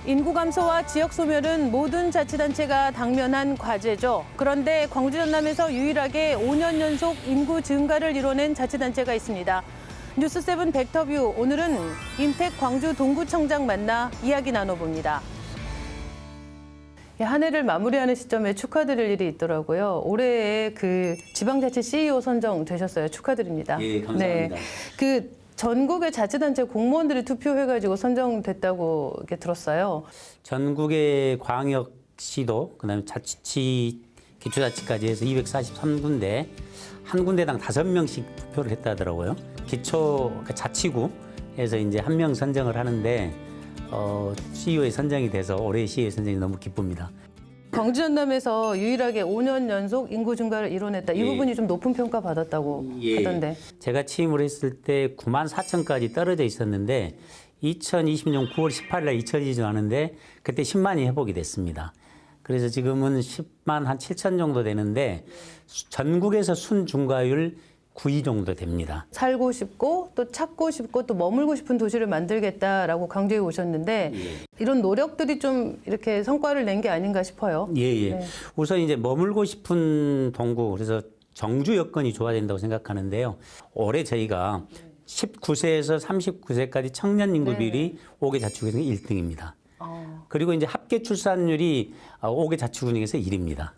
인구 감소와 지역 소멸은 모든 자치단체가 당면한 과제죠. 그런데 광주 전남에서 유일하게 5년 연속 인구 증가를 이뤄낸 자치단체가 있습니다. 뉴스7 벡터뷰, 오늘은 임택 광주 동구청장 만나 이야기 나눠봅니다. 한 해를 마무리하는 시점에 축하드릴 일이 있더라고요. 올해의 그 지방자치 CEO 선정되셨어요. 축하드립니다. 예, 감사합니다. 네, 전국의 자치단체 공무원들이 투표해가지고 선정됐다고 이렇게 들었어요. 전국의 광역시도, 그다음에 자치시, 기초자치까지 해서 243군데, 한 군데당 5명씩 투표를 했다 하더라고요. 기초 자치구에서 이제 1명 선정을 하는데 CEO에 선정이 돼서 올해 CEO에 선정이 너무 기쁩니다. 광주 전남에서 유일하게 5년 연속 인구 증가를 이뤄냈다. 이 부분이 좀 높은 평가 받았다고 하던데. 제가 취임을 했을 때 9만 4천까지 떨어져 있었는데 2020년 9월 18일 날 잊혀지지 않은데 그때 10만이 회복이 됐습니다. 그래서 지금은 10만 한 7천 정도 되는데 전국에서 순중과율 9위 정도 됩니다. 살고 싶고 또 찾고 싶고 또 머물고 싶은 도시를 만들겠다라고 강조해 오셨는데 이런 노력들이 좀 이렇게 성과를 낸 게 아닌가 싶어요. 네. 우선 이제 머물고 싶은 동구, 그래서 정주 여건이 좋아진다고 생각하는데요. 올해 저희가 19세에서 39세까지 청년 인구 비율이 5개 자치구 중에 1등입니다. 그리고 이제 합계 출산율이 5개 자치구 중에서 1위입니다.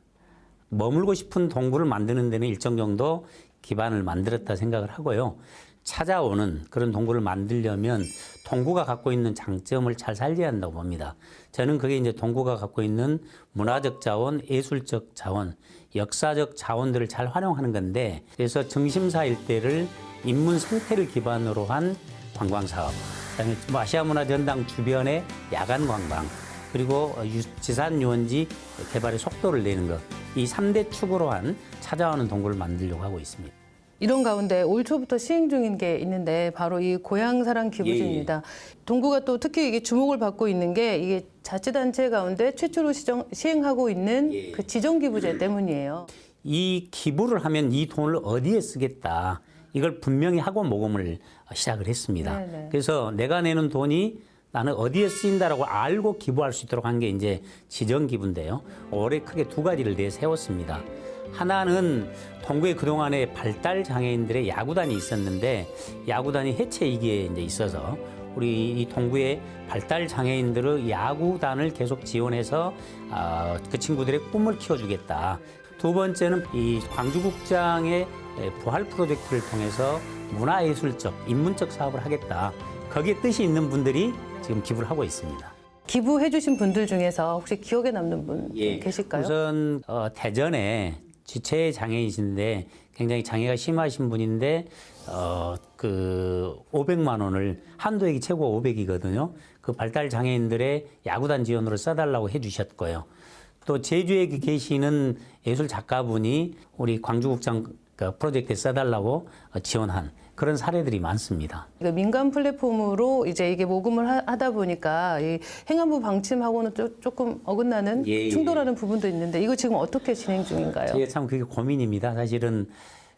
머물고 싶은 동구를 만드는 데는 일정 정도 기반을 만들었다 생각을 하고요. 찾아오는 그런 동구를 만들려면 동구가 갖고 있는 장점을 잘 살려야 한다고 봅니다. 저는 그게 이제 동구가 갖고 있는 문화적 자원, 예술적 자원, 역사적 자원들을 잘 활용하는 건데, 그래서 중심사 일대를 인문 생태를 기반으로 한 관광 사업, 그다음에 아시아문화전당 주변의 야간 관광, 그리고 지산 유원지 개발의 속도를 내는 것, 이 3대 축으로 한 찾아오는 동구를 만들려고 하고 있습니다. 이런 가운데 올 초부터 시행 중인 게 있는데 바로 이 고향사랑 기부제입니다. 동구가 또 특히 이게 주목을 받고 있는 게 이게 자치단체 가운데 최초로 시행하고 있는 그 지정기부제 때문이에요. 이 기부를 하면 이 돈을 어디에 쓰겠다, 이걸 분명히 하고 모금을 시작을 했습니다. 그래서 내가 내는 돈이 나는 어디에 쓰인다라고 알고 기부할 수 있도록 한 게 이제 지정기부인데요. 올해 크게 2가지를 내세웠습니다. 하나는 동구에 그동안에 발달 장애인들의 야구단이 있었는데 야구단이 해체 위기에 이제 있어서 우리 이 동구의 발달 장애인들의 야구단을 계속 지원해서 그 친구들의 꿈을 키워주겠다. 두 번째는 이 광주국장의 부활 프로젝트를 통해서 문화예술적, 인문적 사업을 하겠다. 거기에 뜻이 있는 분들이 지금 기부를 하고 있습니다. 기부해 주신 분들 중에서 혹시 기억에 남는 분 계실까요? 우선 대전에 지체 장애이신데 굉장히 장애가 심하신 분인데 그 500만 원을 한도액이 최고 500이거든요. 그 발달 장애인들의 야구단 지원으로 써달라고 해주셨고요. 또 제주에 계시는 예술 작가분이 우리 광주국장 프로젝트에 써달라고 지원한 그런 사례들이 많습니다. 민간 플랫폼으로 이제 이게 모금을 하다 보니까 이 행안부 방침하고는 조금 어긋나는 충돌하는 부분도 있는데 이거 지금 어떻게 진행 중인가요? 제가 참 그게 고민입니다. 사실은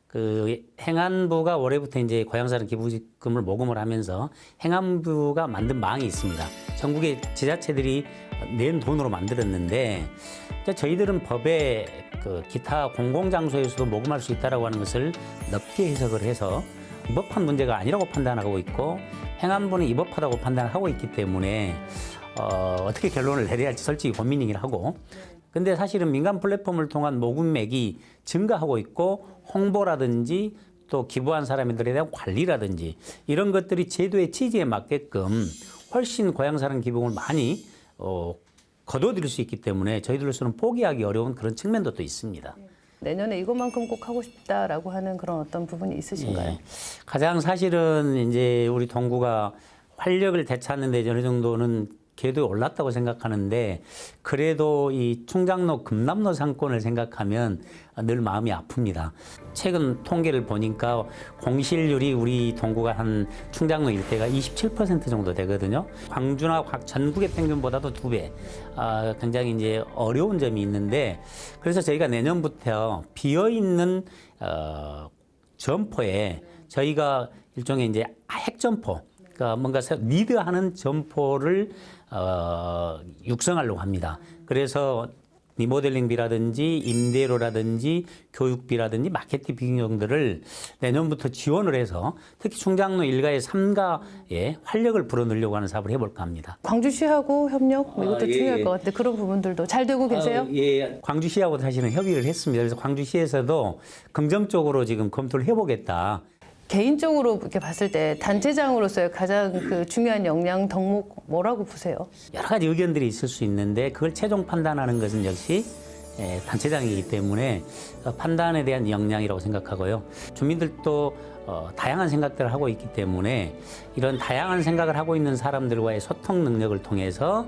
그 행안부가 올해부터 이제 고향사랑 기부금을 모금을 하면서 행안부가 만든 망이 있습니다. 전국의 지자체들이 낸 돈으로 만들었는데 저희들은 법에 그 기타 공공장소에서도 모금할 수 있다라고 하는 것을 넓게 해석을 해서 위법한 문제가 아니라고 판단하고 있고 행안부는 위법하다고 판단을 하고 있기 때문에 어떻게 결론을 내려야 할지 솔직히 고민이긴 하고, 근데 사실은 민간 플랫폼을 통한 모금액이 증가하고 있고 홍보라든지 또 기부한 사람들에 대한 관리라든지 이런 것들이 제도의 취지에 맞게끔 훨씬 고향사랑 기부금을 많이 거둬들일 수 있기 때문에 저희들로서는 포기하기 어려운 그런 측면도 또 있습니다. 내년에 이것만큼 꼭 하고 싶다라고 하는 그런 어떤 부분이 있으신가요? 가장 사실은 이제 우리 동구가 활력을 되찾는 데 어느 정도는 궤도에 올랐다고 생각하는데 그래도 이 충장로 금남로 상권을 생각하면 늘 마음이 아픕니다. 최근 통계를 보니까 공실률이 우리 동구가 한 충장로 일대가 27% 정도 되거든요. 광주나 전국의 평균보다도 2배. 굉장히 이제 어려운 점이 있는데 그래서 저희가 내년부터 비어 있는 점포에 저희가 일종의 이제 핵점포, 그러니까 뭔가 리드하는 점포를 육성하려고 합니다. 그래서 리모델링비라든지 임대료라든지 교육비라든지 마케팅 비용들을 내년부터 지원을 해서 특히 충장로 1가의 3가에 활력을 불어넣으려고 하는 사업을 해볼까 합니다. 광주시하고 협력 이것도 중요할 것 같은데 그런 부분들도 잘 되고 계세요? 예, 광주시하고 사실은 협의를 했습니다. 그래서 광주시에서도 긍정적으로 지금 검토를 해보겠다. 개인적으로 이렇게 봤을 때 단체장으로서의 가장 그 중요한 역량 덕목 뭐라고 보세요? 여러 가지 의견들이 있을 수 있는데 그걸 최종 판단하는 것은 역시 단체장이기 때문에 판단에 대한 역량이라고 생각하고요. 주민들도 다양한 생각들을 하고 있기 때문에 이런 다양한 생각을 하고 있는 사람들과의 소통 능력을 통해서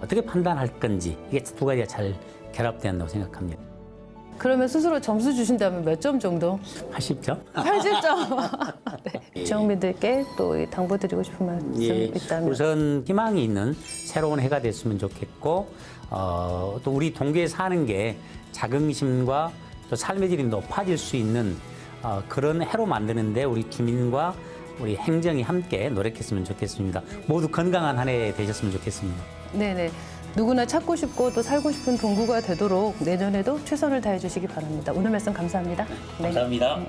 어떻게 판단할 건지 이게 두 가지가 잘 결합된다고 생각합니다. 그러면 스스로 점수 주신다면 몇 점 정도? 80점? 80점. 네. 지역민들께 또 당부드리고 싶은 말씀 있다면. 우선 희망이 있는 새로운 해가 됐으면 좋겠고 또 우리 동구에 사는 게 자긍심과 또 삶의 질이 높아질 수 있는 그런 해로 만드는데 우리 주민과 우리 행정이 함께 노력했으면 좋겠습니다. 모두 건강한 한 해 되셨으면 좋겠습니다. 네네. 누구나 찾고 싶고 또 살고 싶은 동구가 되도록 내년에도 최선을 다해 주시기 바랍니다. 오늘 말씀 감사합니다. 네. 감사합니다.